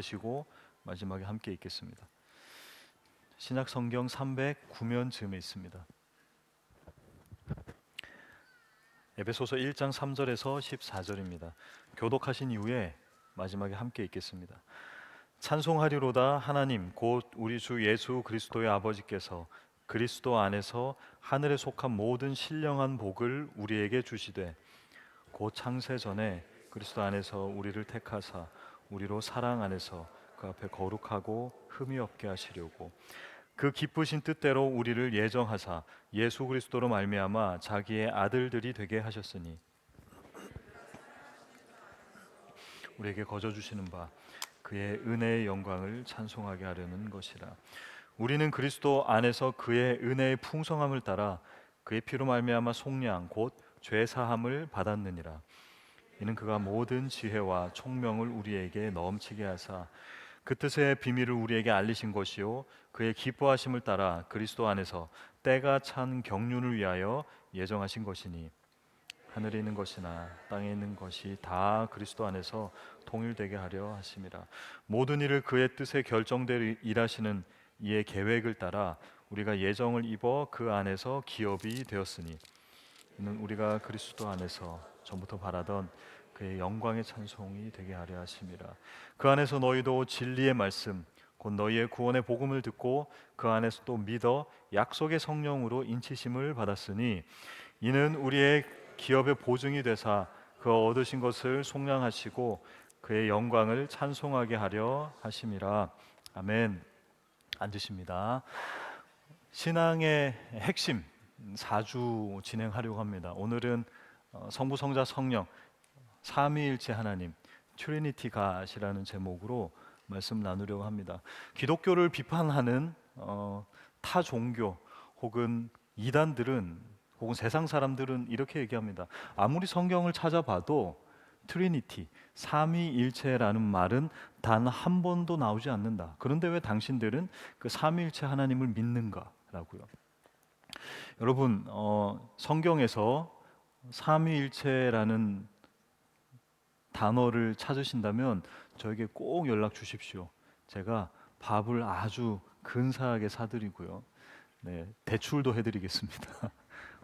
하시고 마지막에 함께 읽겠습니다. 신약 성경 309면 즈음에 있습니다. 에베소서 1장 3절에서 14절입니다. 교독하신 이후에 마지막에 함께 읽겠습니다. 찬송하리로다 하나님 곧 우리 주 예수 그리스도의 아버지께서 그리스도 안에서 하늘에 속한 모든 신령한 복을 우리에게 주시되 곧 창세 전에 그리스도 안에서 우리를 택하사 우리로 사랑 안에서 그 앞에 거룩하고 흠이 없게 하시려고 그 기쁘신 뜻대로 우리를 예정하사 예수 그리스도로 말미암아 자기의 아들들이 되게 하셨으니 우리에게 거저 주시는 바 그의 은혜의 영광을 찬송하게 하려는 것이라. 우리는 그리스도 안에서 그의 은혜의 풍성함을 따라 그의 피로 말미암아 속량 곧 죄 사함을 받았느니라. 이는 그가 모든 지혜와 총명을 우리에게 넘치게 하사 그 뜻의 비밀을 우리에게 알리신 것이요 그의 기뻐하심을 따라 그리스도 안에서 때가 찬 경륜을 위하여 예정하신 것이니 하늘에 있는 것이나 땅에 있는 것이 다 그리스도 안에서 통일되게 하려 하심이라. 모든 일을 그의 뜻에 결정되어 일하시는 이의 계획을 따라 우리가 예정을 입어 그 안에서 기업이 되었으니 이는 우리가 그리스도 안에서 전부터 바라던 그의 영광의 찬송이 되게 하려 하심이라. 그 안에서 너희도 진리의 말씀 곧 너희의 구원의 복음을 듣고 그 안에서 또 믿어 약속의 성령으로 인치심을 받았으니 이는 우리의 기업의 보증이 되사 그 얻으신 것을 속량하시고 그의 영광을 찬송하게 하려 하심이라. 아멘. 앉으십니다. 신앙의 핵심 4주 진행하려고 합니다. 오늘은 성부, 성자, 성령 삼위일체 하나님 트리니티 갓이라는 제목으로 말씀 나누려고 합니다. 기독교를 비판하는 타 종교 혹은 이단들은 혹은 세상 사람들은 이렇게 얘기합니다. 아무리 성경을 찾아봐도 트리니티 삼위일체라는 말은 단 한 번도 나오지 않는다. 그런데 왜 당신들은 그 삼위일체 하나님을 믿는가라고요. 여러분 성경에서 삼위일체라는 단어를 찾으신다면 저에게 꼭 연락 주십시오. 제가 밥을 아주 근사하게 사드리고요. 네, 대출도 해드리겠습니다.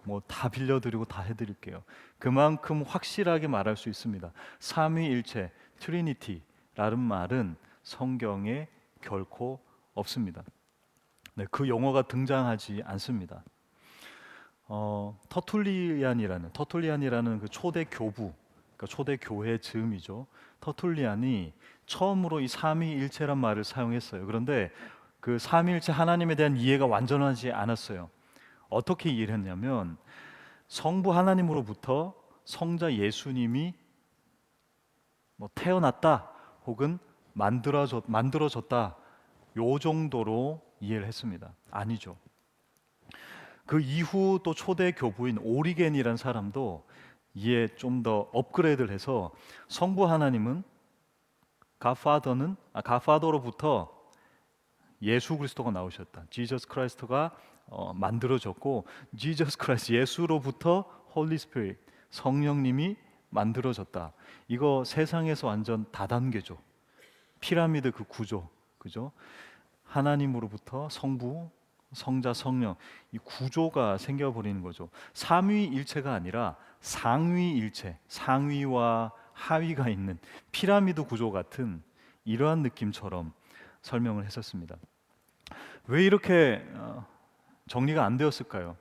뭐 다 빌려드리고 다 해드릴게요. 그만큼 확실하게 말할 수 있습니다. 삼위일체 트리니티라는 말은 성경에 결코 없습니다. 네, 그 용어가 등장하지 않습니다. 터툴리안이라는 그 초대 교부, 그러니까 초대 교회 즈음이죠. 터툴리안이 처음으로 이 삼위일체란 말을 사용했어요. 그런데 그 삼위일체 하나님에 대한 이해가 완전하지 않았어요. 어떻게 이해를 했냐면 성부 하나님으로부터 성자 예수님이 뭐 태어났다 혹은 만들어졌다 요 정도로 이해를 했습니다. 아니죠. 그 이후 또 초대 교부인 오리겐이라는 사람도 이에 좀 더 업그레이드를 해서 성부 하나님은 가파더로부터 예수 그리스도가 나오셨다. 지저스 크라이스트가 만들어졌고 지저스 크라이스트 예수로부터 홀리 스피릿 성령님이 만들어졌다. 이거 세상에서 완전 다단계죠. 피라미드 그 구조, 그죠? 하나님으로부터 성부, 성자, 성령 이 구조가 생겨버리는 거죠. 삼위일체가 아니라 상위일체, 상위와 하위가 있는 피라미드 구조 같은 이러한 느낌처럼 설명을 했었습니다. 왜 이렇게 정리가 안 되었을까요?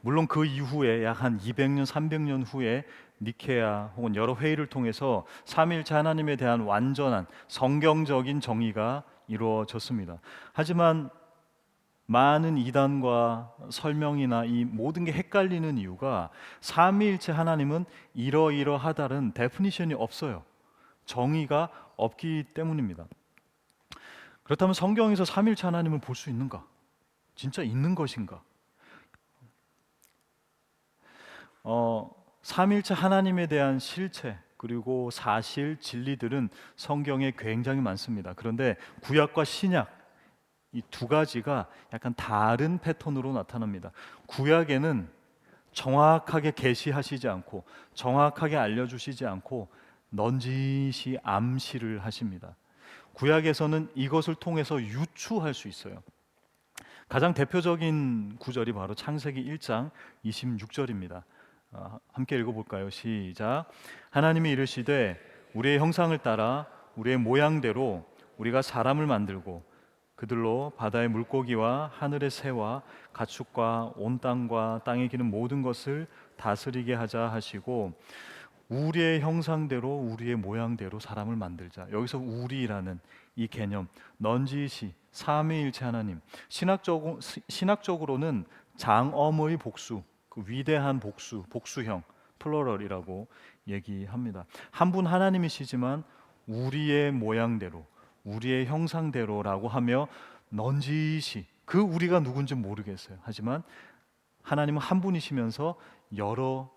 물론 그 이후에 약 한 200년, 300년 후에 니케아 혹은 여러 회의를 통해서 삼위일체 하나님에 대한 완전한 성경적인 정의가 이루어졌습니다. 하지만 많은 이단과 설명이나 이 모든 게 헷갈리는 이유가 삼위일체 하나님은 이러이러하다는 데피니션이 없어요. 정의가 없기 때문입니다. 그렇다면 성경에서 삼위일체 하나님을 볼 수 있는가? 진짜 있는 것인가? 삼위일체 하나님에 대한 실체 그리고 사실 진리들은 성경에 굉장히 많습니다. 그런데 구약과 신약 이 두 가지가 약간 다른 패턴으로 나타납니다. 구약에는 정확하게 계시하시지 않고 정확하게 알려주시지 않고 넌지시 암시를 하십니다. 구약에서는 이것을 통해서 유추할 수 있어요. 가장 대표적인 구절이 바로 창세기 1장 26절입니다. 함께 읽어볼까요? 시작. 하나님이 이르시되 우리의 형상을 따라 우리의 모양대로 우리가 사람을 만들고 그들로 바다의 물고기와 하늘의 새와 가축과 온 땅과 땅에 기는 모든 것을 다스리게 하자 하시고 우리의 형상대로 우리의 모양대로 사람을 만들자. 여기서 우리라는 이 개념, 넌지시 삼위일체 하나님, 신학적으로는 장엄의 복수, 그 위대한 복수, 복수형, 플러럴이라고 얘기합니다. 한 분 하나님이시지만 우리의 모양대로, 우리의 형상대로라고 하며 넌지시, 그 우리가 누군지 모르겠어요. 하지만 하나님은 한 분이시면서 여러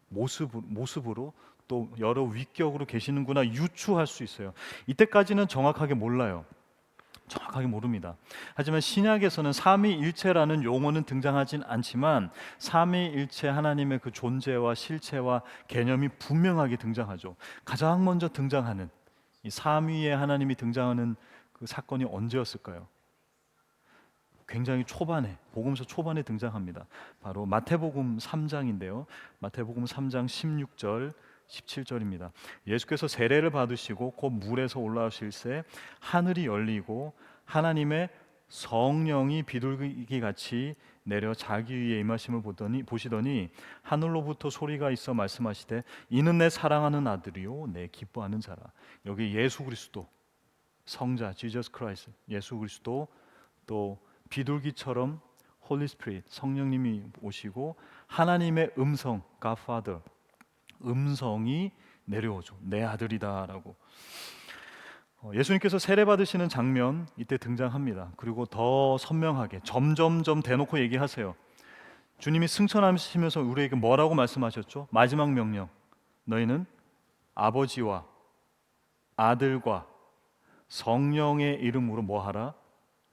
모습으로 또 여러 위격으로 계시는구나 유추할 수 있어요. 이때까지는 정확하게 몰라요. 정확하게 모릅니다. 하지만 신약에서는 삼위일체라는 용어는 등장하진 않지만 삼위일체 하나님의 그 존재와 실체와 개념이 분명하게 등장하죠. 가장 먼저 등장하는 이 삼위의 하나님이 등장하는 그 사건이 언제였을까요? 굉장히 초반에, 복음서 초반에 등장합니다. 바로 마태복음 3장인데요. 마태복음 3장 16절 17절입니다. 예수께서 세례를 받으시고 곧 물에서 올라오실새 하늘이 열리고 하나님의 성령이 비둘기 같이 내려 자기 위에 임하심을 보시더니 하늘로부터 소리가 있어 말씀하시되 이는 내 사랑하는 아들이요 내 기뻐하는 자라. 여기 예수 그리스도 성자 지저스 크라이스트, 예수 그리스도, 또 비둘기처럼 홀리 스피릿 성령님이 오시고 하나님의 음성 God Father 음성이 내려오죠. 내 아들이다라고. 예수님께서 세례 받으시는 장면 이때 등장합니다. 그리고 더 선명하게 점점점 대놓고 얘기하세요. 주님이 승천하시면서 우리에게 뭐라고 말씀하셨죠? 마지막 명령, 너희는 아버지와 아들과 성령의 이름으로 뭐하라?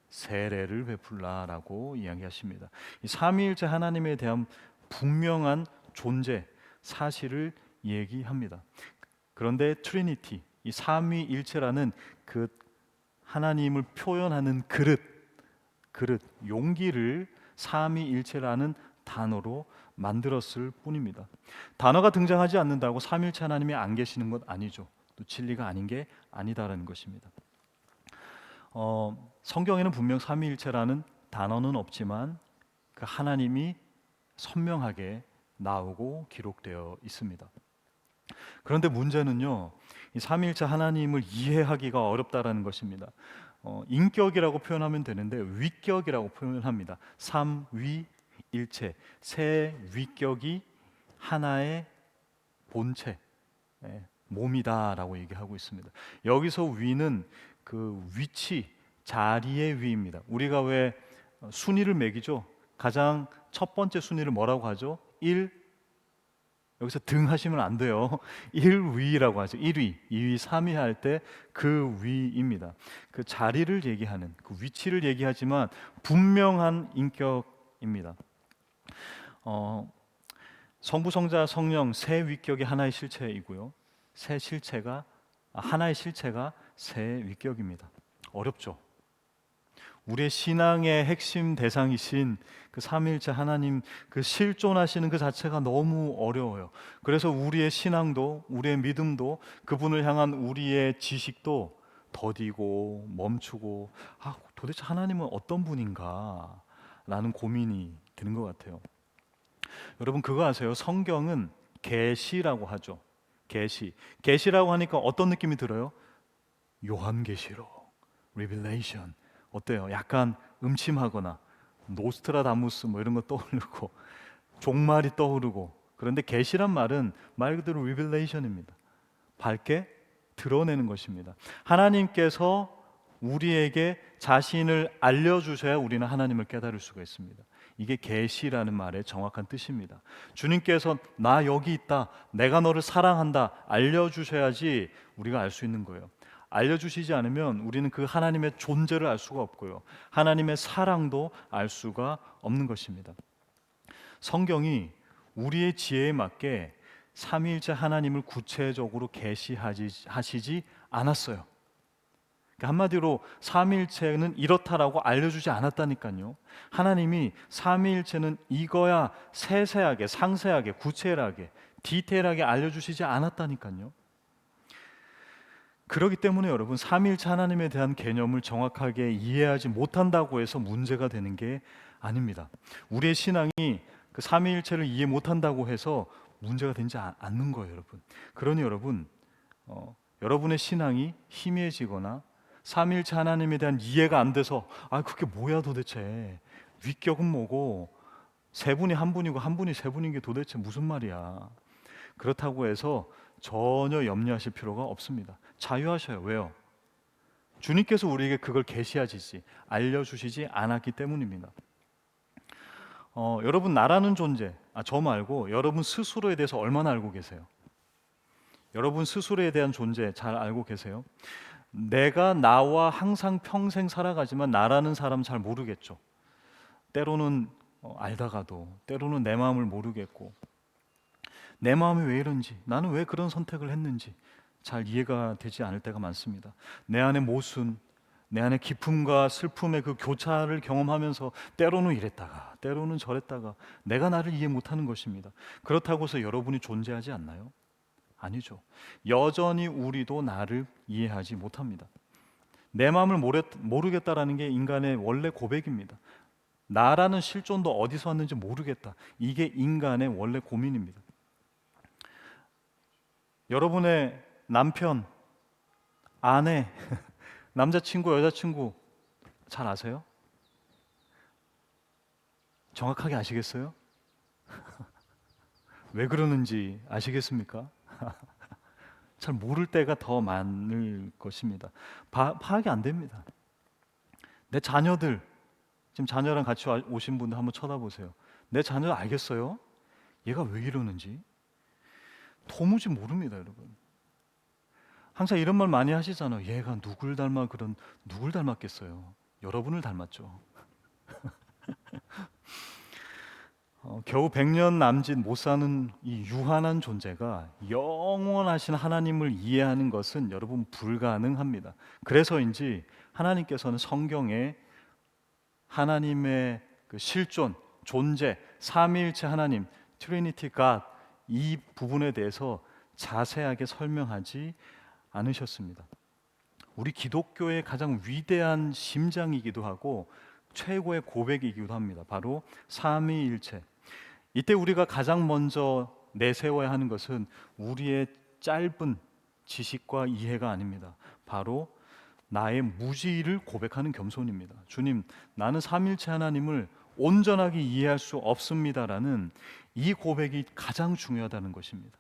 세례를 베풀라라고 이야기하십니다. 이 삼위일체 하나님에 대한 분명한 존재 사실을 얘기합니다. 그런데 트리니티, 이 삼위일체라는 그 하나님을 표현하는 그릇, 용기를 삼위일체라는 단어로 만들었을 뿐입니다. 단어가 등장하지 않는다고 삼위일체 하나님이 안 계시는 것 아니죠. 또 진리가 아닌 게 아니다라는 것입니다. 성경에는 분명 삼위일체라는 단어는 없지만 그 하나님이 선명하게 나오고 기록되어 있습니다. 그런데 문제는요, 이 삼위일체 하나님을 이해하기가 어렵다라는 것입니다. 인격이라고 표현하면 되는데 위격이라고 표현합니다. 삼위일체, 세 위격이 하나의 본체, 몸이다라고 얘기하고 있습니다. 여기서 위는 그 위치, 자리의 위입니다. 우리가 왜 순위를 매기죠? 가장 첫 번째 순위를 뭐라고 하죠? 1, 여기서 등 하시면 안 돼요. 1위라고 하죠. 1위, 2위, 3위 할 때 그 위입니다. 그 자리를 얘기하는, 그 위치를 얘기하지만 분명한 인격입니다. 성부, 성자, 성령 세 위격이 하나의 실체이고요. 하나의 실체가 세 위격입니다. 어렵죠. 우리의 신앙의 핵심 대상이신 그 삼위일체 하나님 그 실존하시는 그 자체가 너무 어려워요. 그래서 우리의 신앙도 우리의 믿음도 그분을 향한 우리의 지식도 더디고 멈추고 도대체 하나님은 어떤 분인가 라는 고민이 드는 것 같아요. 여러분 그거 아세요? 성경은 계시라고 하죠. 계시라고 하니까 어떤 느낌이 들어요? 요한계시록, Revelation. 어때요? 약간 음침하거나 노스트라다무스 뭐 이런 거 떠오르고 종말이 떠오르고. 그런데 계시란 말은 말 그대로 Revelation입니다. 밝게 드러내는 것입니다. 하나님께서 우리에게 자신을 알려주셔야 우리는 하나님을 깨달을 수가 있습니다. 이게 계시라는 말의 정확한 뜻입니다. 주님께서 나 여기 있다, 내가 너를 사랑한다 알려주셔야지 우리가 알 수 있는 거예요. 알려주시지 않으면 우리는 그 하나님의 존재를 알 수가 없고요, 하나님의 사랑도 알 수가 없는 것입니다. 성경이 우리의 지혜에 맞게 삼위일체 하나님을 구체적으로 계시하시지 않았어요. 한마디로 삼위일체는 이렇다라고 알려주지 않았다니까요. 하나님이 삼위일체는 이거야 세세하게, 상세하게, 구체하게, 디테일하게 알려주시지 않았다니까요. 그렇기 때문에 여러분, 삼위일체 하나님에 대한 개념을 정확하게 이해하지 못한다고 해서 문제가 되는 게 아닙니다. 우리의 신앙이 그 삼위일체를 이해 못한다고 해서 문제가 되지 않는 거예요, 여러분. 그러니 여러분, 여러분의 신앙이 희미해지거나 삼위일체 하나님에 대한 이해가 안 돼서 그게 뭐야 도대체, 위격은 뭐고, 세 분이 한 분이고 한 분이 세 분인 게 도대체 무슨 말이야, 그렇다고 해서 전혀 염려하실 필요가 없습니다. 자유하셔요. 왜요? 주님께서 우리에게 그걸 계시하시지, 알려주시지 않았기 때문입니다. 여러분, 나라는 존재, 저 말고 여러분 스스로에 대해서 얼마나 알고 계세요? 여러분 스스로에 대한 존재 잘 알고 계세요? 내가 나와 항상 평생 살아가지만 나라는 사람 잘 모르겠죠. 때로는 알다가도 때로는 내 마음을 모르겠고, 내 마음이 왜 이런지, 나는 왜 그런 선택을 했는지 잘 이해가 되지 않을 때가 많습니다. 내 안의 모순, 내 안의 기쁨과 슬픔의 그 교차를 경험하면서 때로는 이랬다가 때로는 저랬다가 내가 나를 이해 못하는 것입니다. 그렇다고 해서 여러분이 존재하지 않나요? 아니죠. 여전히 우리도 나를 이해하지 못합니다. 내 마음을 모르겠다라는 게 인간의 원래 고백입니다. 나라는 실존도 어디서 왔는지 모르겠다. 이게 인간의 원래 고민입니다. 여러분의 남편, 아내, 남자친구, 여자친구 잘 아세요? 정확하게 아시겠어요? 왜 그러는지 아시겠습니까? 잘 모를 때가 더 많을 것입니다. 파악이 안 됩니다. 내 자녀들, 지금 자녀랑 같이 오신 분들 한번 쳐다보세요. 내 자녀 알겠어요? 얘가 왜 이러는지 도무지 모릅니다, 여러분. 항상 이런 말 많이 하시잖아요. 얘가 누굴 닮았겠어요? 여러분을 닮았죠. 겨우 100년 남짓 못 사는 이 유한한 존재가 영원하신 하나님을 이해하는 것은 여러분 불가능합니다. 그래서인지 하나님께서는 성경에 하나님의 그 실존, 존재, 삼위일체 하나님, 트리니티 갓, 이 부분에 대해서 자세하게 설명하지 않으셨습니다. 우리 기독교의 가장 위대한 심장이기도 하고 최고의 고백이기도 합니다. 바로 삼위일체. 이때 우리가 가장 먼저 내세워야 하는 것은 우리의 짧은 지식과 이해가 아닙니다. 바로 나의 무지를 고백하는 겸손입니다. 주님, 나는 삼위일체 하나님을 온전하게 이해할 수 없습니다라는 이 고백이 가장 중요하다는 것입니다.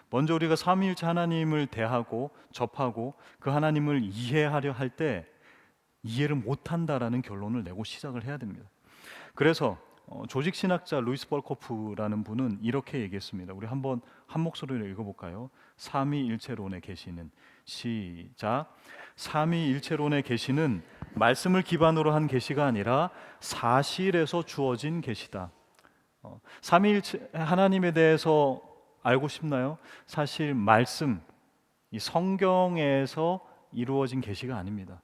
먼저 우리가 삼위일체 하나님을 대하고 접하고 그 하나님을 이해하려 할 때 이해를 못한다라는 결론을 내고 시작을 해야 됩니다. 그래서 조직신학자 루이스 벌코프라는 분은 이렇게 얘기했습니다. 우리 한번 한 목소리로 읽어볼까요? 삼위일체론의 계시는, 시작. 삼위일체론의 계시는 말씀을 기반으로 한 계시가 아니라 사실에서 주어진 계시다. 삼위일체 하나님에 대해서 알고 싶나요? 사실 말씀, 이 성경에서 이루어진 계시가 아닙니다.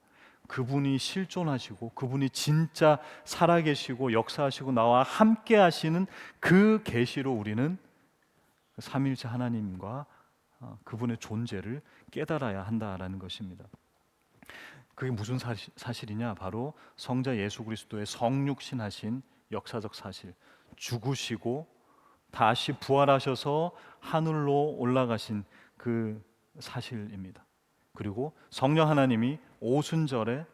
그분이 실존하시고 그분이 진짜 살아계시고 역사하시고 나와 함께 하시는 그 계시로 우리는 삼위일체 하나님과 그분의 존재를 깨달아야 한다라는 것입니다. 그게 무슨 사실이냐? 바로 성자 예수 그리스도의 성육신하신 역사적 사실, 죽으시고 다시 부활하셔서 하늘로 올라가신 그 사실입니다. 그리고 성령 하나님이 오순절에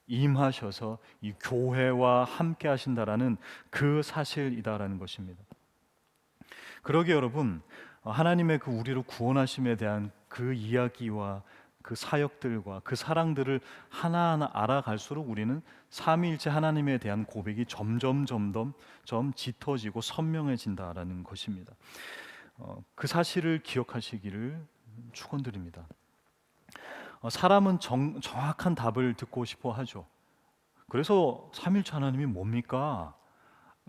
임하셔서 이 교회와 함께 하신다라는 그 사실이다라는 것입니다. 그러게 여러분, 하나님의 그 우리를 구원하심에 대한 그 이야기와 그 사역들과 그 사랑들을 하나하나 알아갈수록 우리는 삼위일체 하나님에 대한 고백이 점점 짙어지고 선명해진다라는 것입니다. 그 사실을 기억하시기를 축원드립니다. 사람은 정확한 답을 듣고 싶어 하죠. 그래서 삼위일체 하나님이 뭡니까?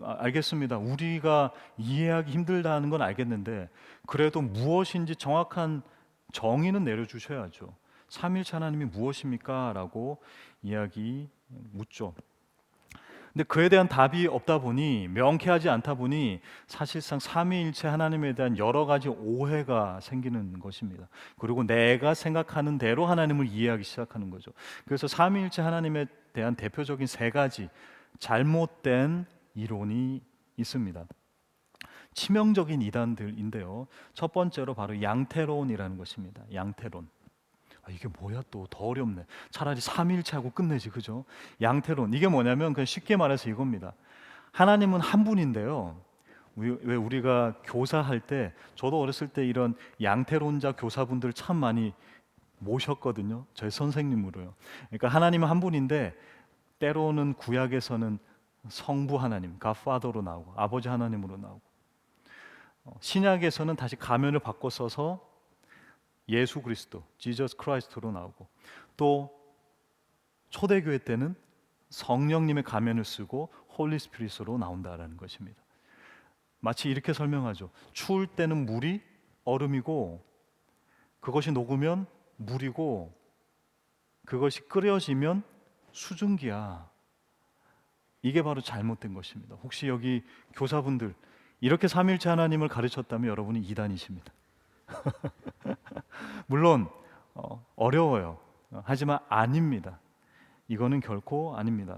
알겠습니다. 우리가 이해하기 힘들다는 건 알겠는데 그래도 무엇인지 정확한 정의는 내려주셔야죠. 삼위일체 하나님이 무엇입니까? 라고 묻죠. 근데 그에 대한 답이 없다 보니, 명쾌하지 않다 보니 사실상 삼위일체 하나님에 대한 여러 가지 오해가 생기는 것입니다. 그리고 내가 생각하는 대로 하나님을 이해하기 시작하는 거죠. 그래서 삼위일체 하나님에 대한 대표적인 세 가지 잘못된 이론이 있습니다. 치명적인 이단들인데요. 첫 번째로 바로 양태론이라는 것입니다. 양태론. 이게 뭐야, 또 더 어렵네. 차라리 삼위일체하고 끝내지, 그죠? 양태론, 이게 뭐냐면 그냥 쉽게 말해서 이겁니다. 하나님은 한 분인데요. 왜 우리가 교사할 때, 저도 어렸을 때 이런 양태론자 교사분들 참 많이 모셨거든요. 저희 선생님으로요. 그러니까 하나님은 한 분인데 때로는 구약에서는 성부 하나님, 갓파더로 나오고 아버지 하나님으로 나오고, 신약에서는 다시 가면을 바꿔 써서 예수 그리스도, 지저스 크라이스트로 나오고, 또 초대교회 때는 성령님의 가면을 쓰고 홀리 스피릿으로 나온다라는 것입니다. 마치 이렇게 설명하죠. 추울 때는 물이 얼음이고, 그것이 녹으면 물이고, 그것이 끓여지면 수증기야. 이게 바로 잘못된 것입니다. 혹시 여기 교사분들 이렇게 삼위일체 하나님을 가르쳤다면 여러분이 이단이십니다. 물론 어려워요. 하지만 아닙니다. 이거는 결코 아닙니다.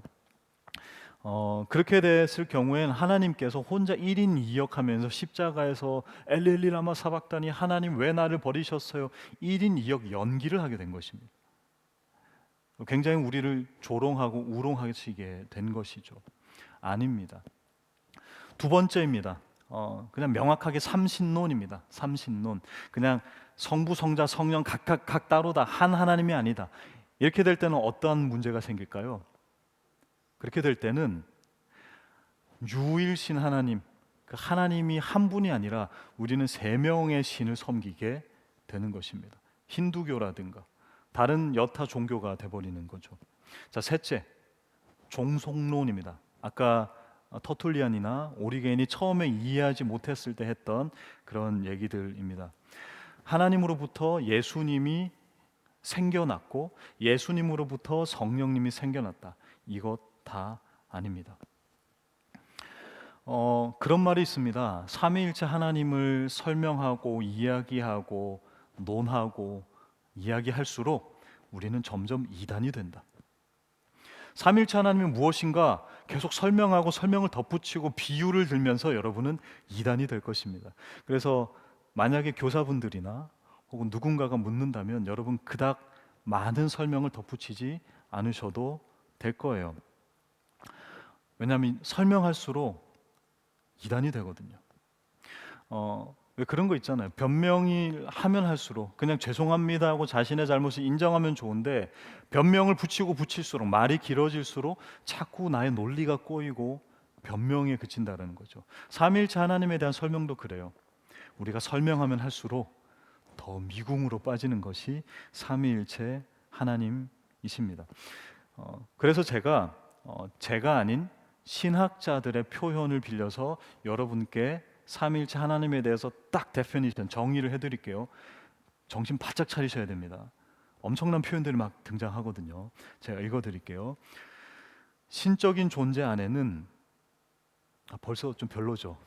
그렇게 됐을 경우에는 하나님께서 혼자 1인 2역하면서 십자가에서 엘렐리 라마 사박다니, 하나님 왜 나를 버리셨어요? 1인 2역 연기를 하게 된 것입니다. 굉장히 우리를 조롱하고 우롱하시게 된 것이죠. 아닙니다. 두 번째입니다. 그냥 명확하게 삼신론입니다. 삼신론. 그냥 성부, 성자, 성령 각각 따로다. 한 하나님이 아니다. 이렇게 될 때는 어떠한 문제가 생길까요? 그렇게 될 때는 유일신 하나님, 그 하나님이 한 분이 아니라 우리는 세 명의 신을 섬기게 되는 것입니다. 힌두교라든가 다른 여타 종교가 돼버리는 거죠. 자, 셋째, 종속론입니다. 아까 터툴리안이나 오리겐이 처음에 이해하지 못했을 때 했던 그런 얘기들입니다. 하나님으로부터 예수님이 생겨났고 예수님으로부터 성령님이 생겨났다. 이것 다 아닙니다. 그런 말이 있습니다. 삼위일체 하나님을 설명하고 이야기하고 논하고 이야기할수록 우리는 점점 이단이 된다. 삼위일체 하나님이 무엇인가 계속 설명하고 설명을 덧붙이고 비유를 들면서 여러분은 이단이 될 것입니다. 그래서 만약에 교사분들이나 혹은 누군가가 묻는다면 여러분 그닥 많은 설명을 덧붙이지 않으셔도 될 거예요. 왜냐하면 설명할수록 이단이 되거든요. 왜 그런 거 있잖아요. 변명을 하면 할수록 그냥 죄송합니다 하고 자신의 잘못을 인정하면 좋은데, 변명을 붙이고 붙일수록 말이 길어질수록 자꾸 나의 논리가 꼬이고 변명에 그친다는 거죠. 삼위일체 하나님에 대한 설명도 그래요. 우리가 설명하면 할수록 더 미궁으로 빠지는 것이 삼위일체 하나님이십니다. 그래서 제가 아닌 신학자들의 표현을 빌려서 여러분께 삼위일체 하나님에 대해서 딱 데피니션, 정의를 해드릴게요. 정신 바짝 차리셔야 됩니다. 엄청난 표현들이 막 등장하거든요. 제가 읽어드릴게요. 신적인 존재 안에는 벌써 좀 별로죠.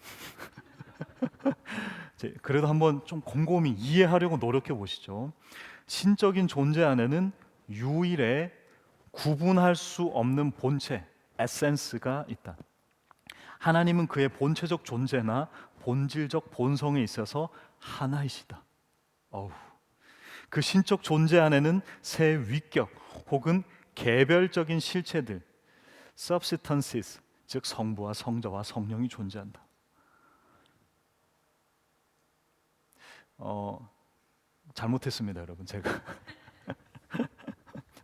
그래도 한번 좀 곰곰이 이해하려고 노력해 보시죠. 신적인 존재 안에는 유일의 구분할 수 없는 본체, 에센스가 있다. 하나님은 그의 본체적 존재나 본질적 본성에 있어서 하나이시다. 그 신적 존재 안에는 세 위격 혹은 개별적인 실체들, substances, 즉 성부와 성자와 성령이 존재한다. 잘못했습니다, 여러분. 제가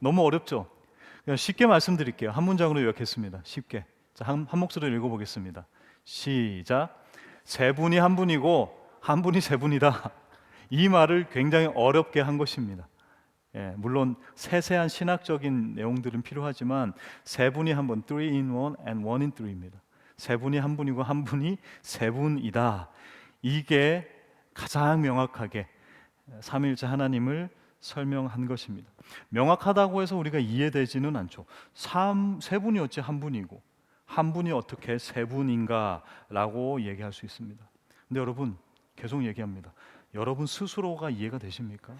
너무 어렵죠? 그냥 쉽게 말씀드릴게요. 한 문장으로 요약했습니다. 쉽게. 자, 한 목소리로 읽어보겠습니다. 시작. 세 분이 한 분이고 한 분이 세 분이다. 이 말을 굉장히 어렵게 한 것입니다. 물론 세세한 신학적인 내용들은 필요하지만 세 분이 한 분, three in one and one in three입니다. 세 분이 한 분이고 한 분이 세 분이다. 이게 가장 명확하게 삼위일체 하나님을 설명한 것입니다. 명확하다고 해서 우리가 이해되지는 않죠. 세 분이 어찌 한 분이고 한 분이 어떻게 세 분인가라고 얘기할 수 있습니다. 근데 여러분 계속 얘기합니다. 여러분 스스로가 이해가 되십니까?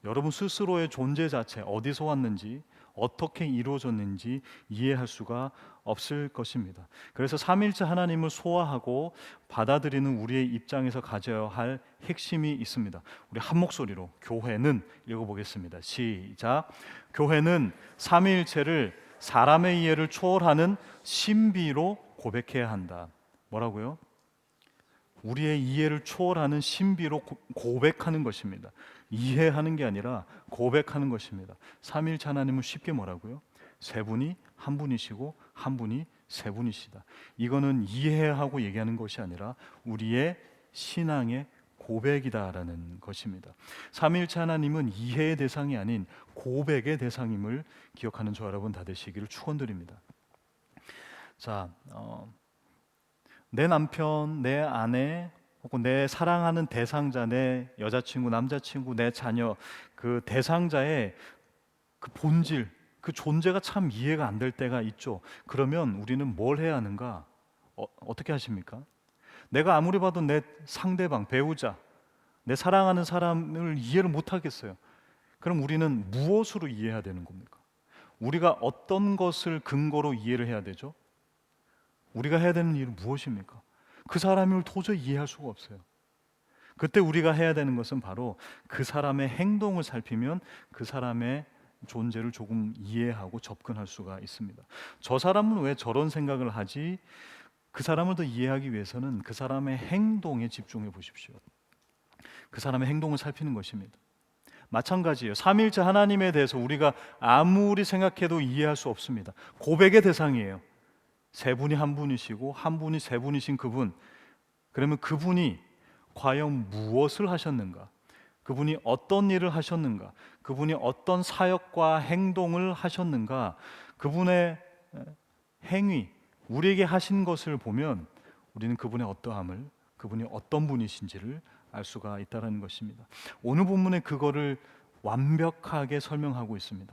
여러분 스스로의 존재 자체 어디서 왔는지 어떻게 이루어졌는지 이해할 수가 없을 것입니다. 그래서 삼일째 하나님을 소화하고 받아들이는 우리의 입장에서 가져야 할 핵심이 있습니다. 우리 한 목소리로 교회는 읽어보겠습니다. 시작. 교회는 삼위일체를 사람의 이해를 초월하는 신비로 고백해야 한다. 뭐라고요? 우리의 이해를 초월하는 신비로 고백하는 것입니다. 이해하는 게 아니라 고백하는 것입니다. 삼위일체 하나님은 쉽게 뭐라고요? 세 분이 한 분이시고 한 분이 세 분이시다. 이거는 이해하고 얘기하는 것이 아니라 우리의 신앙의 고백이다라는 것입니다. 삼위일체 하나님은 이해의 대상이 아닌 고백의 대상임을 기억하는 저 여러분 다 되시기를 축원드립니다. 자, 내 남편, 내 아내, 혹은 내 사랑하는 대상자, 내 여자친구, 남자친구, 내 자녀, 그 대상자의 그 본질, 그 존재가 참 이해가 안 될 때가 있죠. 그러면 우리는 뭘 해야 하는가? 어떻게 하십니까? 내가 아무리 봐도 내 상대방, 배우자, 내 사랑하는 사람을 이해를 못 하겠어요. 그럼 우리는 무엇으로 이해해야 되는 겁니까? 우리가 어떤 것을 근거로 이해를 해야 되죠? 우리가 해야 되는 일은 무엇입니까? 그 사람을 도저히 이해할 수가 없어요. 그때 우리가 해야 되는 것은 바로 그 사람의 행동을 살피면 그 사람의 존재를 조금 이해하고 접근할 수가 있습니다. 저 사람은 왜 저런 생각을 하지? 그 사람을 더 이해하기 위해서는 그 사람의 행동에 집중해 보십시오. 그 사람의 행동을 살피는 것입니다. 마찬가지예요. 삼위일체 하나님에 대해서 우리가 아무리 생각해도 이해할 수 없습니다. 고백의 대상이에요. 세 분이 한 분이시고 한 분이 세 분이신 그분. 그러면 그분이 과연 무엇을 하셨는가? 그분이 어떤 일을 하셨는가? 그분이 어떤 사역과 행동을 하셨는가? 그분의 행위, 우리에게 하신 것을 보면 우리는 그분의 어떠함을, 그분이 어떤 분이신지를 알 수가 있다는 것입니다. 오늘 본문에 그거를 완벽하게 설명하고 있습니다.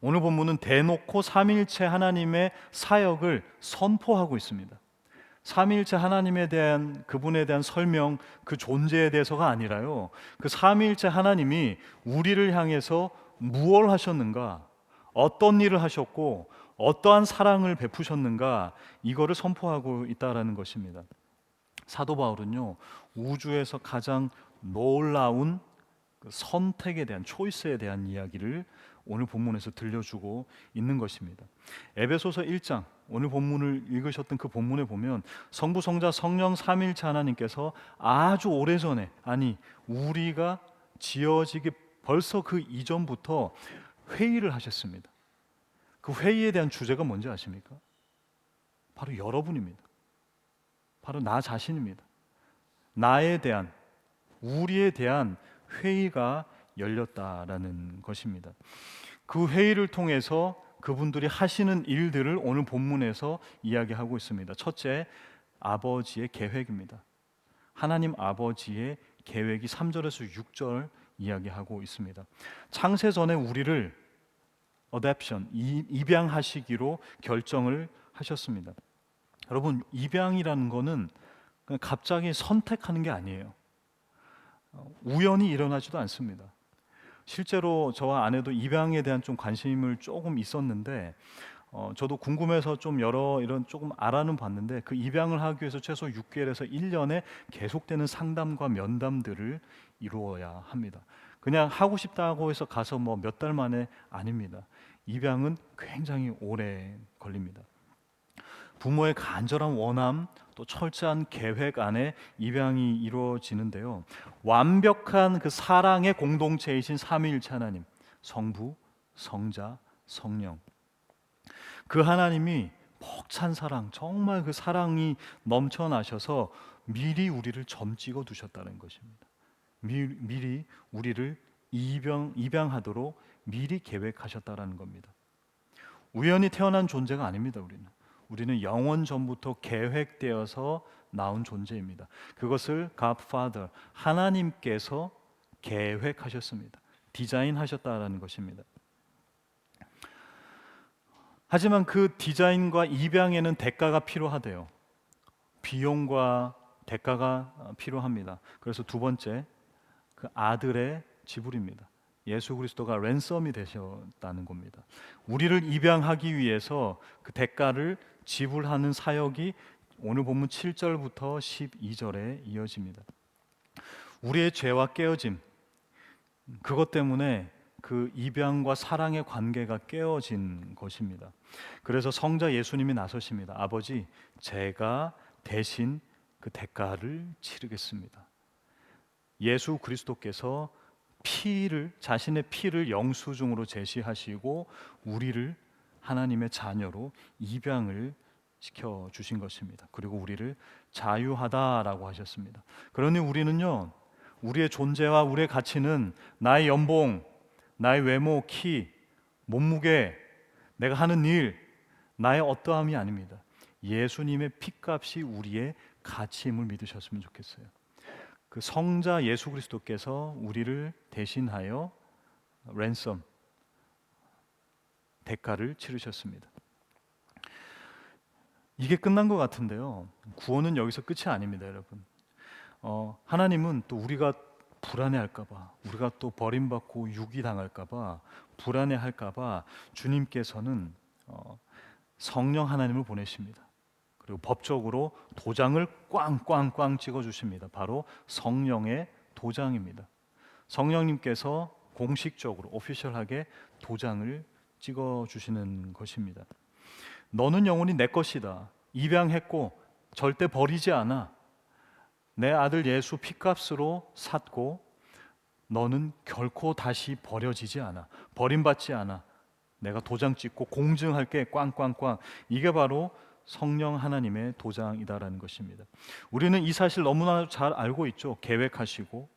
오늘 본문은 대놓고 삼위일체 하나님의 사역을 선포하고 있습니다. 삼위일체 하나님에 대한 그분에 대한 설명, 그 존재에 대해서가 아니라요. 그 삼위일체 하나님이 우리를 향해서 무엇을 하셨는가, 어떤 일을 하셨고 어떠한 사랑을 베푸셨는가, 이거를 선포하고 있다라는 것입니다. 사도 바울은요, 우주에서 가장 놀라운 그 선택에 대한, 초이스에 대한 이야기를 오늘 본문에서 들려주고 있는 것입니다. 에베소서 1장, 오늘 본문을 읽으셨던 그 본문에 보면 성부, 성자, 성령 삼위일체 하나님께서 아주 오래전에, 아니 우리가 지어지기 벌써 그 이전부터 회의를 하셨습니다. 그 회의에 대한 주제가 뭔지 아십니까? 바로 여러분입니다. 바로 나 자신입니다. 나에 대한, 우리에 대한 회의가 열렸다라는 것입니다. 그 회의를 통해서 그분들이 하시는 일들을 오늘 본문에서 이야기하고 있습니다. 첫째, 아버지의 계획입니다. 하나님 아버지의 계획이 3절에서 6절 이야기하고 있습니다. 창세 전에 우리를 adoption, 입양하시기로 결정을 하셨습니다. 여러분, 입양이라는 거는 그냥 갑자기 선택하는 게 아니에요. 우연히 일어나지도 않습니다. 실제로 저와 아내도 입양에 대한 좀 관심을 조금 있었는데 저도 궁금해서 좀 여러 이런 조금 알아는 봤는데 그 입양을 하기 위해서 최소 6개월에서 1년의 계속되는 상담과 면담들을 이루어야 합니다. 그냥 하고 싶다고 해서 가서 뭐 몇 달 만에 아닙니다. 입양은 굉장히 오래 걸립니다. 부모의 간절한 원함, 또 철저한 계획 안에 입양이 이루어지는데요. 완벽한 그 사랑의 공동체이신 삼위일체 하나님, 성부, 성자, 성령. 그 하나님이 벅찬 사랑, 정말 그 사랑이 넘쳐나셔서 미리 우리를 점찍어 두셨다는 것입니다. 미리 우리를 입양하도록 미리 계획하셨다라는 겁니다. 우연히 태어난 존재가 아닙니다. 우리는 영원 전부터 계획되어서 나온 존재입니다. 그것을 God Father, 하나님께서 계획하셨습니다. 디자인하셨다라는 것입니다. 하지만 그 디자인과 입양에는 대가가 필요하대요. 비용과 대가가 필요합니다. 그래서 두 번째, 그 아들의 지불입니다. 예수 그리스도가 랜섬이 되셨다는 겁니다. 우리를 입양하기 위해서 그 대가를 지불하는 사역이 오늘 본문 7절부터 12절에 이어집니다. 우리의 죄와 깨어짐, 그것 때문에 그 입양과 사랑의 관계가 깨어진 것입니다. 그래서 성자 예수님이 나서십니다. 아버지, 제가 대신 그 대가를 치르겠습니다. 예수 그리스도께서 자신의 피를 영수증으로 제시하시고 우리를 하나님의 자녀로 입양을 시켜 주신 것입니다. 그리고 우리를 자유하다라고 하셨습니다. 그러니 우리는요, 우리의 존재와 우리의 가치는 나의 연봉, 나의 외모, 키, 몸무게, 내가 하는 일, 나의 어떠함이 아닙니다. 예수님의 피값이 우리의 가치임을 믿으셨으면 좋겠어요. 그 성자 예수 그리스도께서 우리를 대신하여 랜섬, 대가를 치르셨습니다. 이게 끝난 것 같은데요, 구원은 여기서 끝이 아닙니다, 여러분. 하나님은 또 우리가 불안해할까봐, 우리가 또 버림받고 유기당할까봐, 불안해할까봐 주님께서는 성령 하나님을 보내십니다. 그리고 법적으로 도장을 꽝꽝꽝 찍어주십니다. 바로 성령의 도장입니다. 성령님께서 공식적으로 오피셜하게 도장을 찍어주시는 것입니다. 너는 영원히 내 것이다. 입양했고 절대 버리지 않아. 내 아들 예수 피값으로 샀고 너는 결코 다시 버려지지 않아. 버림받지 않아. 내가 도장 찍고 공증할게 꽝꽝꽝. 이게 바로 성령 하나님의 도장이다라는 것입니다. 우리는 이 사실 너무나 잘 알고 있죠. 계획하시고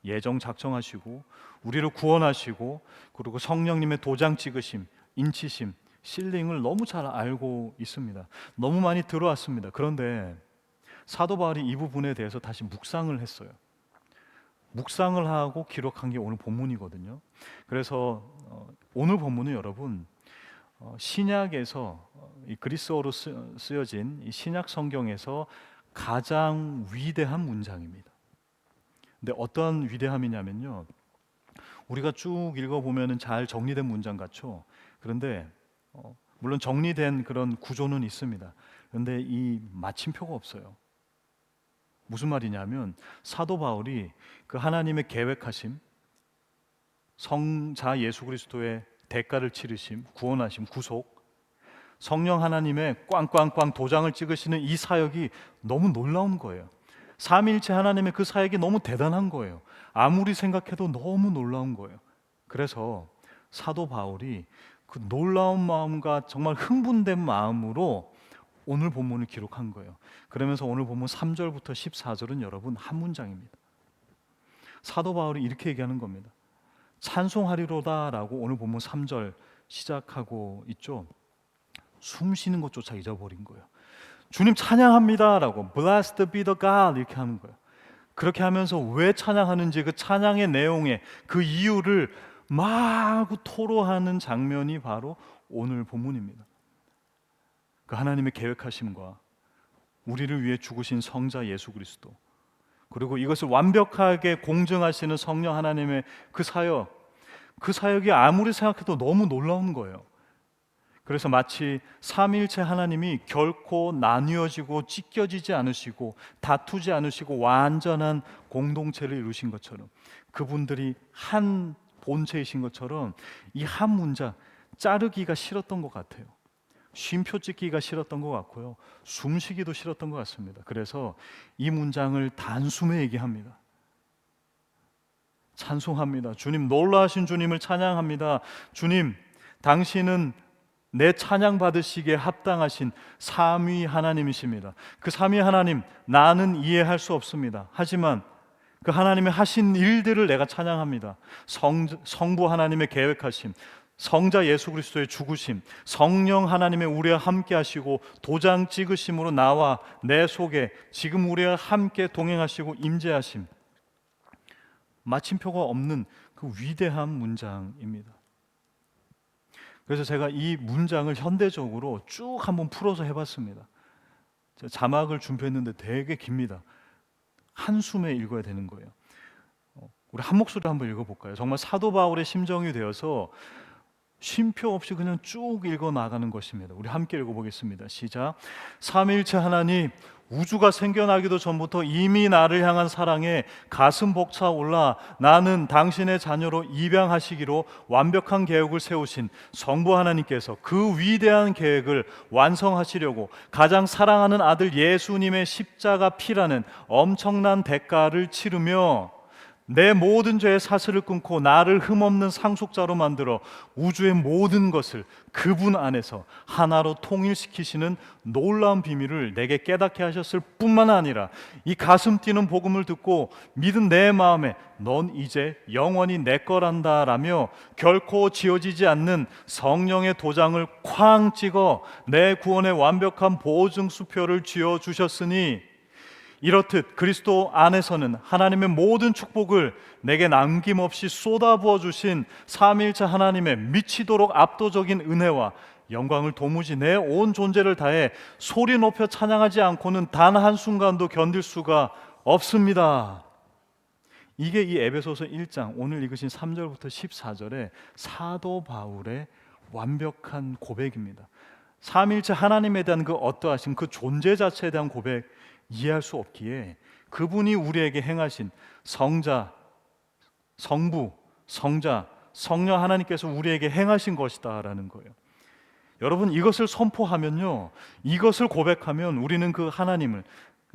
예정 작정하시고 우리를 구원하시고 그리고 성령님의 도장 찍으심, 인치심, 실링을 너무 잘 알고 있습니다. 너무 많이 들어왔습니다. 그런데 사도 바울이 이 부분에 대해서 다시 묵상을 했어요. 묵상을 하고 기록한 게 오늘 본문이거든요. 그래서 오늘 본문은 여러분, 신약에서 이 그리스어로 쓰여진 이 신약 성경에서 가장 위대한 문장입니다. 근데 어떤 위대함이냐면요, 우리가 쭉 읽어보면 잘 정리된 문장 같죠. 그런데 물론 정리된 그런 구조는 있습니다. 그런데 이 마침표가 없어요. 무슨 말이냐면 사도 바울이 그 하나님의 계획하심, 성자 예수 그리스도의 대가를 치르심, 구원하심, 구속, 성령 하나님의 꽝꽝꽝 도장을 찍으시는 이 사역이 너무 놀라운 거예요. 삼위일체 하나님의 그 사역이 너무 대단한 거예요. 아무리 생각해도 너무 놀라운 거예요. 그래서 사도 바울이 그 놀라운 마음과 정말 흥분된 마음으로 오늘 본문을 기록한 거예요. 그러면서 오늘 본문 3절부터 14절은 여러분 한 문장입니다. 사도 바울이 이렇게 얘기하는 겁니다. 찬송하리로다라고 오늘 본문 3절 시작하고 있죠. 숨 쉬는 것조차 잊어버린 거예요. 주님 찬양합니다라고 Blessed be the God 이렇게 하는 거예요. 그렇게 하면서 왜 찬양하는지 그 찬양의 내용에 그 이유를 마구 토로하는 장면이 바로 오늘 본문입니다. 그 하나님의 계획하심과 우리를 위해 죽으신 성자 예수 그리스도, 그리고 이것을 완벽하게 공증하시는 성령 하나님의 그 사역이 아무리 생각해도 너무 놀라운 거예요. 그래서 마치 삼위일체 하나님이 결코 나뉘어지고 찢겨지지 않으시고 다투지 않으시고 완전한 공동체를 이루신 것처럼, 그분들이 한 본체이신 것처럼 이 한 문장 자르기가 싫었던 것 같아요. 쉼표 찍기가 싫었던 것 같고요, 숨쉬기도 싫었던 것 같습니다. 그래서 이 문장을 단숨에 얘기합니다. 찬송합니다. 주님, 놀라우신 주님을 찬양합니다. 주님, 당신은 내 찬양 받으시기에 합당하신 삼위 하나님이십니다. 그 삼위 하나님, 나는 이해할 수 없습니다. 하지만 그 하나님의 하신 일들을 내가 찬양합니다. 성부 하나님의 계획하심, 성자 예수 그리스도의 죽으심, 성령 하나님의 우리와 함께 하시고 도장 찍으심으로 나와 내 속에 지금 우리와 함께 동행하시고 임재하심, 마침표가 없는 그 그 위대한 문장입니다. 그래서 제가 이 문장을 현대적으로 쭉 한번 풀어서 해봤습니다. 제가 자막을 준비했는데 되게 깁니다. 한숨에 읽어야 되는 거예요. 우리 한 목소리 한번 읽어볼까요? 정말 사도 바울의 심정이 되어서 쉼표 없이 그냥 쭉 읽어 나가는 것입니다. 우리 함께 읽어보겠습니다. 시작. 삼위일체 하나님, 우주가 생겨나기도 전부터 이미 나를 향한 사랑에 가슴 벅차 올라 나는 당신의 자녀로 입양하시기로 완벽한 계획을 세우신 성부 하나님께서 그 위대한 계획을 완성하시려고 가장 사랑하는 아들 예수님의 십자가 피라는 엄청난 대가를 치르며 내 모든 죄의 사슬을 끊고 나를 흠없는 상속자로 만들어 우주의 모든 것을 그분 안에서 하나로 통일시키시는 놀라운 비밀을 내게 깨닫게 하셨을 뿐만 아니라 이 가슴 뛰는 복음을 듣고 믿은 내 마음에 넌 이제 영원히 내 거란다 라며 결코 지워지지 않는 성령의 도장을 쾅 찍어 내 구원의 완벽한 보증 수표를 쥐어주셨으니 이렇듯 그리스도 안에서는 하나님의 모든 축복을 내게 남김없이 쏟아부어 주신 삼위일체 하나님의 미치도록 압도적인 은혜와 영광을 도무지 내 온 존재를 다해 소리 높여 찬양하지 않고는 단 한순간도 견딜 수가 없습니다. 이게 이 에베소서 1장 오늘 읽으신 3절부터 14절의 사도 바울의 완벽한 고백입니다. 삼위일체 하나님에 대한 그 어떠하신 그 존재 자체에 대한 고백 이해할 수 없기에 그분이 우리에게 행하신 성자, 성부, 성자, 성령 하나님께서 우리에게 행하신 것이다라는 거예요. 여러분 이것을 선포하면요, 이것을 고백하면 우리는 그 하나님을,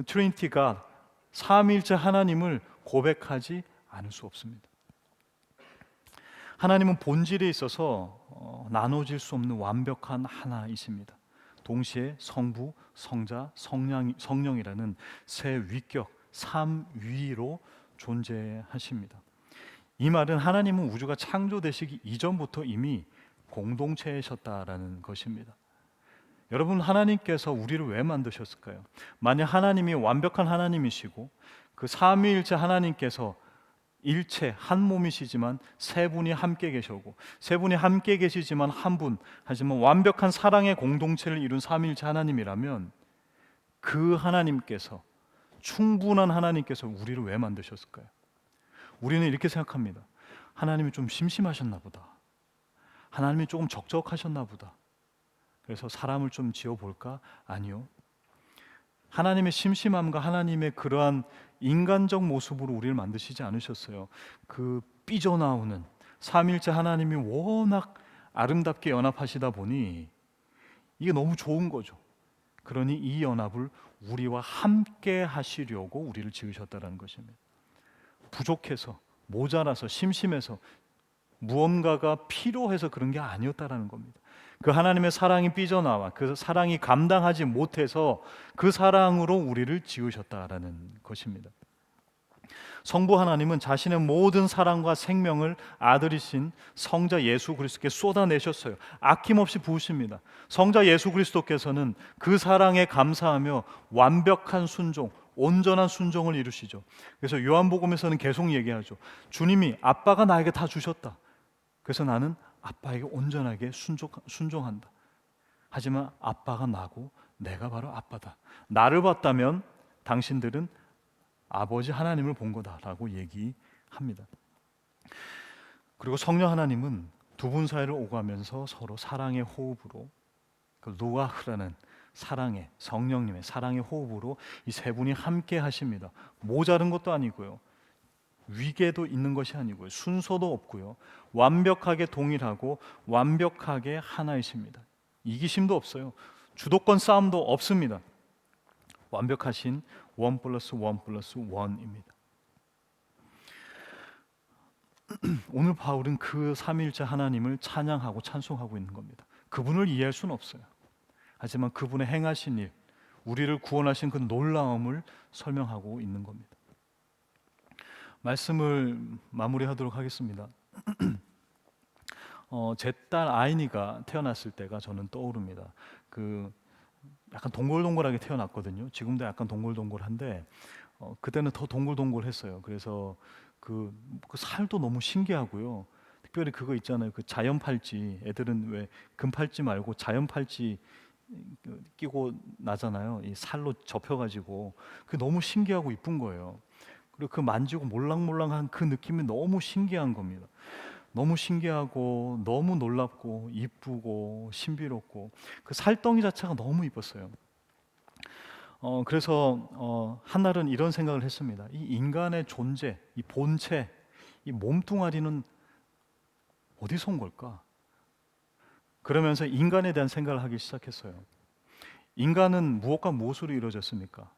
트리니티 갓, 삼위일체 하나님을 고백하지 않을 수 없습니다. 하나님은 본질에 있어서 나눠질 수 없는 완벽한 하나이십니다. 동시에 성부, 성자, 성령이라는 세 위격, 삼위로 존재하십니다. 이 말은 하나님은 우주가 창조되시기 이전부터 이미 공동체이셨다라는 것입니다. 여러분 하나님께서 우리를 왜 만드셨을까요? 만약 하나님이 완벽한 하나님이시고 그 삼위일체 하나님께서 일체 한 몸이시지만 세 분이 함께 계시고 세 분이 함께 계시지만 한 분, 하지만 완벽한 사랑의 공동체를 이룬 삼위일체 하나님이라면 그 하나님께서, 충분한 하나님께서 우리를 왜 만드셨을까요? 우리는 이렇게 생각합니다. 하나님이 좀 심심하셨나 보다. 하나님이 조금 적적하셨나 보다. 그래서 사람을 좀 지어볼까? 아니요. 하나님의 심심함과 하나님의 그러한 인간적 모습으로 우리를 만드시지 않으셨어요. 그 삐져나오는 삼위일체 하나님이 워낙 아름답게 연합하시다 보니 이게 너무 좋은 거죠. 그러니 이 연합을 우리와 함께 하시려고 우리를 지으셨다는 것입니다. 부족해서, 모자라서, 심심해서, 무언가가 필요해서 그런 게 아니었다라는 겁니다. 그 하나님의 사랑이 삐져나와 그 사랑이 감당하지 못해서 그 사랑으로 우리를 지으셨다라는 것입니다. 성부 하나님은 자신의 모든 사랑과 생명을 아들이신 성자 예수 그리스도께 쏟아내셨어요. 아낌없이 부으십니다. 성자 예수 그리스도께서는 그 사랑에 감사하며 완벽한 순종, 온전한 순종을 이루시죠. 그래서 요한복음에서는 계속 얘기하죠. 주님이 아빠가 나에게 다 주셨다. 그래서 나는 아빠에게 온전하게 순종한다. 하지만 아빠가 나고 내가 바로 아빠다. 나를 봤다면 당신들은 아버지 하나님을 본 거다라고 얘기합니다. 그리고 성령 하나님은 두 분 사이를 오가면서 서로 사랑의 호흡으로, 그 루아흐라는 사랑의, 성령님의 사랑의 호흡으로 이 세 분이 함께 하십니다. 모자른 것도 아니고요, 위계도 있는 것이 아니고요, 순서도 없고요, 완벽하게 동일하고 완벽하게 하나이십니다. 이기심도 없어요. 주도권 싸움도 없습니다. 완벽하신 1+1+1입니다. 오늘 바울은 그 삼위일체 하나님을 찬양하고 찬송하고 있는 겁니다. 그분을 이해할 수는 없어요. 하지만 그분의 행하신 일, 우리를 구원하신 그 놀라움을 설명하고 있는 겁니다. 말씀을 마무리하도록 하겠습니다. 제 딸 아이니가 태어났을 때가 저는 떠오릅니다. 그 약간 동글동글하게 태어났거든요. 지금도 약간 동글동글한데 그때는 더 동글동글했어요. 그래서 그 살도 너무 신기하고요. 특별히 그거 있잖아요. 그 자연 팔찌. 애들은 왜 금팔찌 말고 자연 팔찌 끼고 나잖아요. 이 살로 접혀가지고 그 너무 신기하고 이쁜 거예요. 그리고 그 만지고 몰랑몰랑한 그 느낌이 너무 신기한 겁니다. 너무 신기하고 너무 놀랍고 이쁘고 신비롭고 그 살덩이 자체가 너무 이뻤어요. 그래서 한날은 이런 생각을 했습니다. 이 인간의 존재, 이 본체, 이 몸뚱아리는 어디서 온 걸까? 그러면서 인간에 대한 생각을 하기 시작했어요. 인간은 무엇과 무엇으로 이루어졌습니까?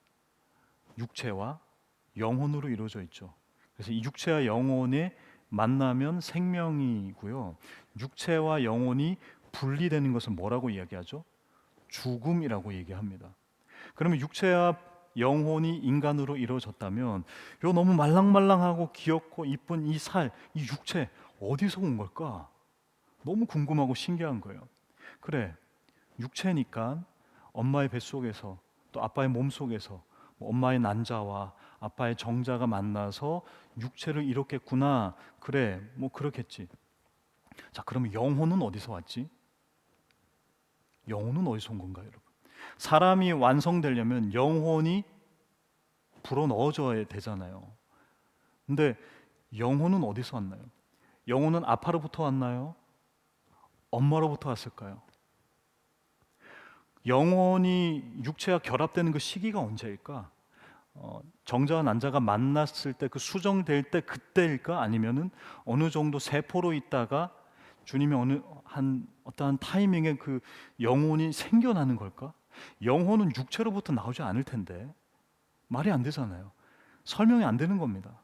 육체와 영혼으로 이루어져 있죠. 그래서 이 육체와 영혼의 만나면 생명이고요. 육체와 영혼이 분리되는 것은 뭐라고 이야기하죠? 죽음이라고 얘기합니다. 그러면 육체와 영혼이 인간으로 이루어졌다면 요 너무 말랑말랑하고 귀엽고 이쁜 이 살, 이 육체 어디서 온 걸까? 너무 궁금하고 신기한 거예요. 그래, 육체니까 엄마의 뱃속에서 또 아빠의 몸속에서 엄마의 난자와 아빠의 정자가 만나서 육체를 이뤘겠구나. 그래, 뭐 그렇겠지. 자, 그러면 영혼은 어디서 왔지? 영혼은 어디서 온 건가요, 여러분? 사람이 완성되려면 영혼이 불어넣어져야 되잖아요. 근데 영혼은 어디서 왔나요? 영혼은 아빠로부터 왔나요? 엄마로부터 왔을까요? 영혼이 육체와 결합되는 그 시기가 언제일까? 정자와 난자가 만났을 때 그 수정될 때 그때일까? 아니면은 어느 정도 세포로 있다가 주님이 어떠한 타이밍에 그 영혼이 생겨나는 걸까? 영혼은 육체로부터 나오지 않을 텐데 말이 안 되잖아요. 설명이 안 되는 겁니다.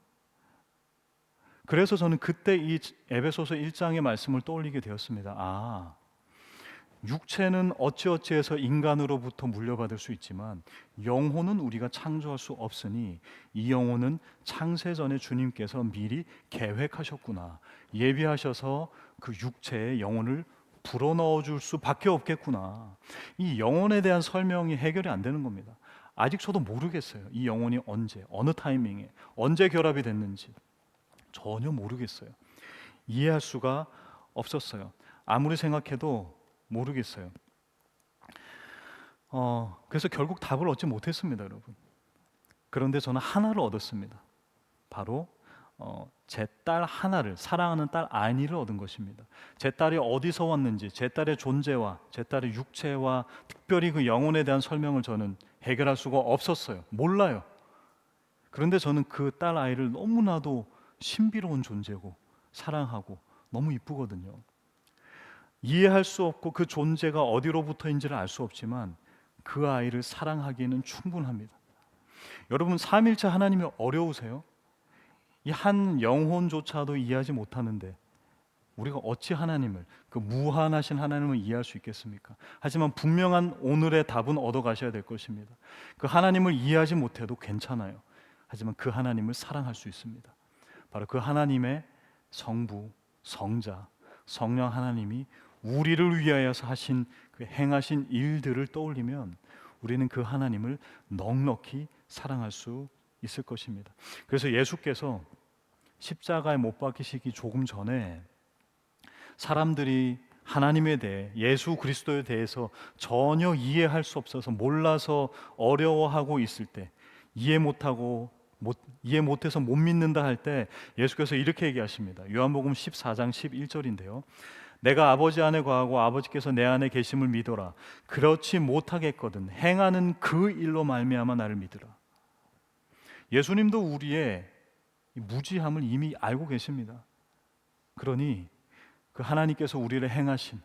그래서 저는 그때 이 에베소서 1장의 말씀을 떠올리게 되었습니다. 육체는 어찌어찌해서 인간으로부터 물려받을 수 있지만 영혼은 우리가 창조할 수 없으니 이 영혼은 창세전에 주님께서 미리 계획하셨구나. 예비하셔서 그 육체에 영혼을 불어넣어 줄 수밖에 없겠구나. 이 영혼에 대한 설명이 해결이 안 되는 겁니다. 아직 저도 모르겠어요. 이 영혼이 언제, 어느 타이밍에, 언제 결합이 됐는지 전혀 모르겠어요. 이해할 수가 없었어요. 아무리 생각해도 모르겠어요. 그래서 결국 답을 얻지 못했습니다, 여러분. 그런데 저는 하나를 얻었습니다. 바로 제 딸 하나를, 사랑하는 딸 아니를 얻은 것입니다. 제 딸이 어디서 왔는지, 제 딸의 존재와 제 딸의 육체와 특별히 그 영혼에 대한 설명을 저는 해결할 수가 없었어요. 몰라요. 그런데 저는 그 딸 아이를 너무나도 신비로운 존재고 사랑하고 너무 이쁘거든요. 이해할 수 없고 그 존재가 어디로부터인지를 알 수 없지만 그 아이를 사랑하기에는 충분합니다. 여러분, 삼일체 하나님이 어려우세요? 이 한 영혼조차도 이해하지 못하는데 우리가 어찌 하나님을, 그 무한하신 하나님을 이해할 수 있겠습니까? 하지만 분명한 오늘의 답은 얻어가셔야 될 것입니다. 그 하나님을 이해하지 못해도 괜찮아요. 하지만 그 하나님을 사랑할 수 있습니다. 바로 그 하나님의 성부, 성자, 성령 하나님이 우리를 위하여서 하신 그 행하신 일들을 떠올리면 우리는 그 하나님을 넉넉히 사랑할 수 있을 것입니다. 그래서 예수께서 십자가에 못 박히시기 조금 전에 사람들이 하나님에 대해, 예수 그리스도에 대해서 전혀 이해할 수 없어서 몰라서 어려워하고 있을 때, 이해 못해서 못 믿는다 할 때 예수께서 이렇게 얘기하십니다. 요한복음 14장 11절인데요. 내가 아버지 안에 거하고 아버지께서 내 안에 계심을 믿어라. 그렇지 못하겠거든 행하는 그 일로 말미암아 나를 믿으라. 예수님도 우리의 무지함을 이미 알고 계십니다. 그러니 그 하나님께서 우리를 행하신,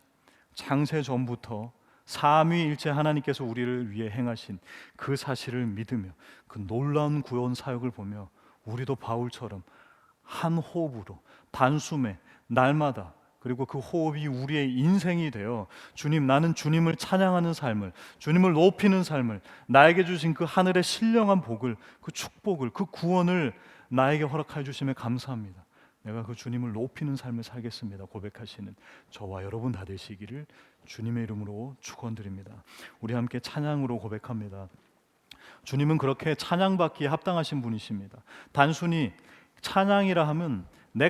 창세 전부터 삼위일체 하나님께서 우리를 위해 행하신 그 사실을 믿으며 그 놀라운 구원 사역을 보며 우리도 바울처럼 한 호흡으로 단숨에 날마다, 그리고 그 호흡이 우리의 인생이 되어 주님, 나는 주님을 찬양하는 삶을, 주님을 높이는 삶을, 나에게 주신 그 하늘의 신령한 복을, 그 축복을, 그 구원을 나에게 허락해 주심에 감사합니다. 내가 그 주님을 높이는 삶을 살겠습니다 고백하시는 저와 여러분 다 되시기를 주님의 이름으로 축원드립니다. 우리 함께 찬양으로 고백합니다. 주님은 그렇게 찬양받기에 합당하신 분이십니다. 단순히 찬양이라 함은 내